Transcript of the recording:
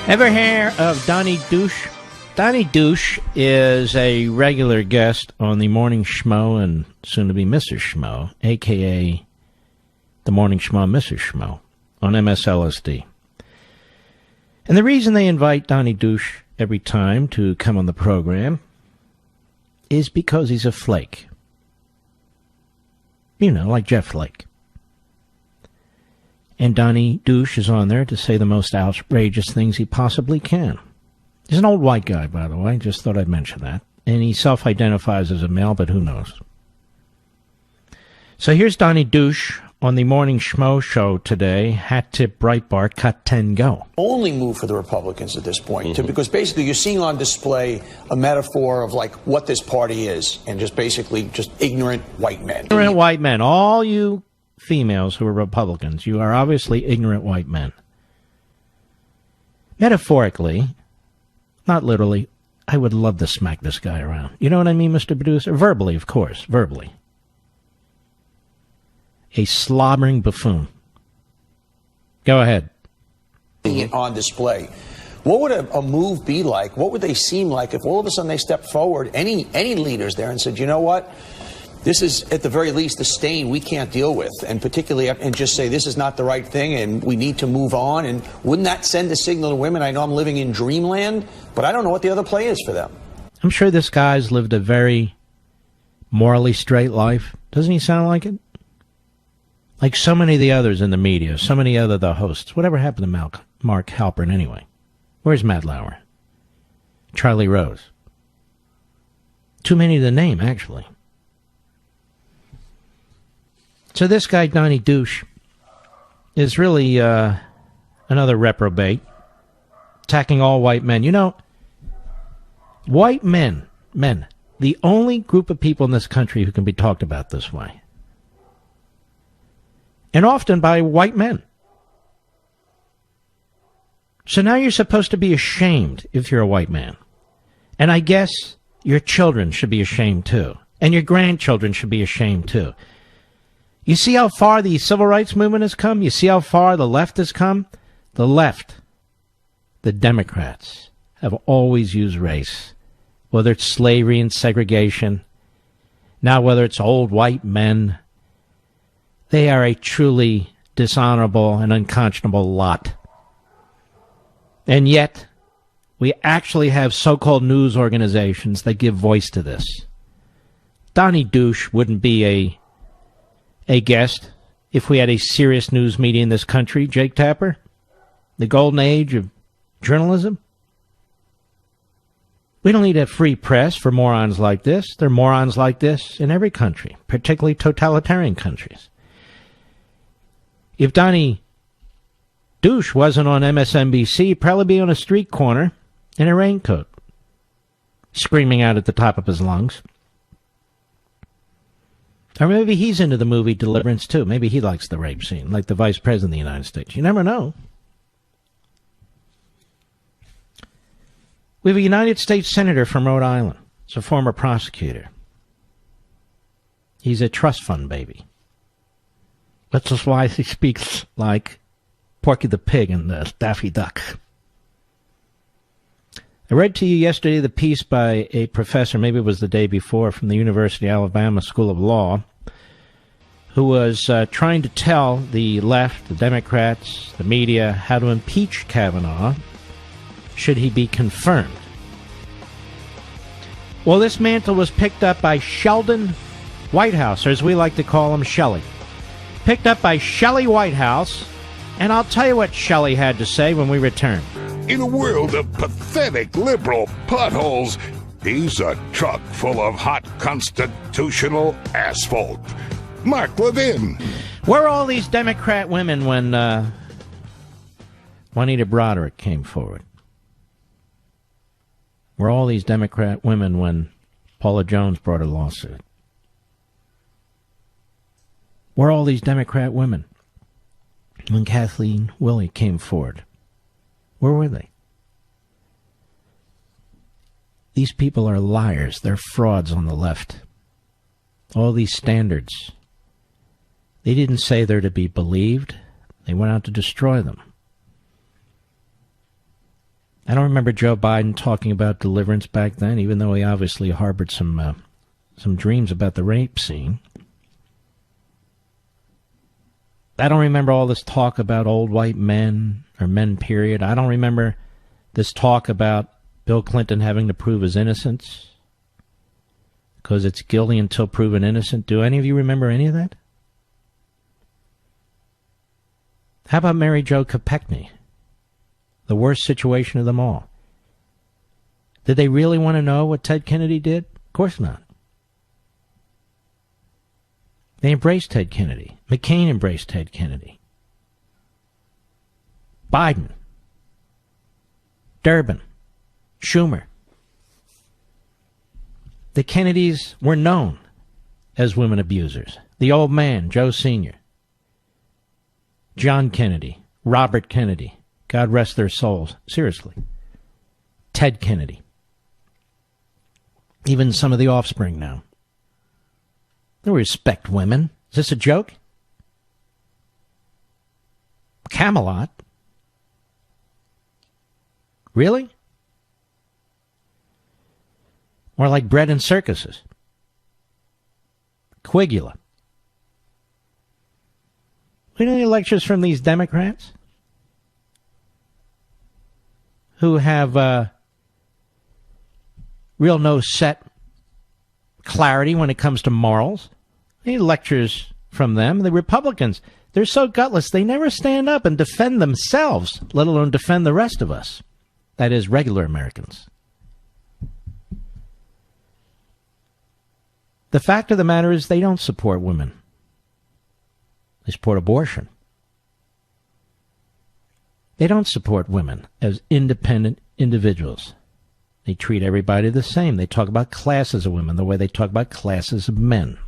Ever hear of Donny Douche? Donny Douche is a regular guest on the Morning Schmo and soon-to-be Mrs. Schmo, a.k.a. the Morning Schmo Mrs. Schmo, on MSLSD. And the reason they invite Donny Douche every time to come on the program is because he's a flake. You know, like Jeff Flake. And Donny Douche is on there to say the most outrageous things he possibly can. He's an old white guy, by the way. Just thought I'd mention that. And he self-identifies as a male, but who knows? So here's Donny Douche on the Morning Schmo show today. Hat tip, Breitbart, cut 10, go. Only move for the Republicans at this point, because basically you're seeing on display a metaphor of like what this party is, and just basically just ignorant white men. Ignorant white men. All you females who are Republicans, you are obviously ignorant white men. Metaphorically, not literally, I would love to smack this guy around. You know what I mean, Mr. Producer? Verbally, of course, verbally. A slobbering buffoon. Go ahead. On display. What would a move be like? What would they seem like if all of a sudden they stepped forward, any leaders there, and said, you know what? This is, at the very least, a stain we can't deal with, and particularly, and just say this is not the right thing, and we need to move on. And wouldn't that send a signal to women? I know I'm living in dreamland, but I don't know what the other play is for them. I'm sure this guy's lived a very morally straight life. Doesn't he sound like it? Like so many of the others in the media, so many other the hosts. Whatever happened to Mark Halperin anyway? Where's Matt Lauer? Charlie Rose? Too many to name, actually. So this guy, Donny Douche, is really another reprobate, attacking all white men. You know, white men, the only group of people in this country who can be talked about this way. And often by white men. So now you're supposed to be ashamed if you're a white man. And I guess your children should be ashamed too. And your grandchildren should be ashamed too. You see how far the civil rights movement has come? You see how far the left has come? The left, the Democrats, have always used race. Whether it's slavery and segregation, now whether it's old white men, they are a truly dishonorable and unconscionable lot. And yet, we actually have so-called news organizations that give voice to this. Donny Douche wouldn't be a guest if we had a serious news media in this country, Jake Tapper? The golden age of journalism? We don't need a free press for morons like this. There are morons like this in every country, particularly totalitarian countries. If Donny Douche wasn't on MSNBC, he'd probably be on a street corner in a raincoat, screaming out at the top of his lungs. Or maybe he's into the movie Deliverance, too. Maybe he likes the rape scene, like the Vice President of the United States. You never know. We have a United States Senator from Rhode Island. He's a former prosecutor. He's a trust fund baby. That's just why he speaks like Porky the Pig and the Daffy Duck. I read to you yesterday the piece by a professor, maybe it was the day before, from the University of Alabama School of Law, who was trying to tell the left, the Democrats, the media, how to impeach Kavanaugh should he be confirmed. Well, this mantle was picked up by Sheldon Whitehouse, or as we like to call him, Shelley. Picked up by Shelley Whitehouse, and I'll tell you what Shelley had to say when we return. In a world of pathetic liberal potholes, he's a truck full of hot constitutional asphalt. Mark Levin. Where are all these Democrat women when Juanita Broderick came forward? Where are all these Democrat women when Paula Jones brought a lawsuit? Where are all these Democrat women when Kathleen Willey came forward? Where were they? These people are liars. They're frauds on the left. All these standards. They didn't say they're to be believed. They went out to destroy them. I don't remember Joe Biden talking about deliverance back then, even though he obviously harbored some dreams about the rape scene. I don't remember all this talk about old white men, or men, period. I don't remember this talk about Bill Clinton having to prove his innocence, because it's guilty until proven innocent. Do any of you remember any of that? How about Mary Jo Kopechne? The worst situation of them all. Did they really want to know what Ted Kennedy did? Of course not. They embraced Ted Kennedy. McCain embraced Ted Kennedy. Biden. Durbin. Schumer. The Kennedys were known as women abusers. The old man, Joe Sr., John Kennedy, Robert Kennedy, God rest their souls, seriously. Ted Kennedy. Even some of the offspring now. They respect women. Is this a joke? Camelot? Really? More like bread and circuses. Quigula. We don't need lectures from these Democrats who have real no set clarity when it comes to morals. We need lectures from them. The Republicans, they're so gutless, they never stand up and defend themselves, let alone defend the rest of us. That is, regular Americans. The fact of the matter is they don't support women. They support abortion. They don't support women as independent individuals. They treat everybody the same. They talk about classes of women the way they talk about classes of men.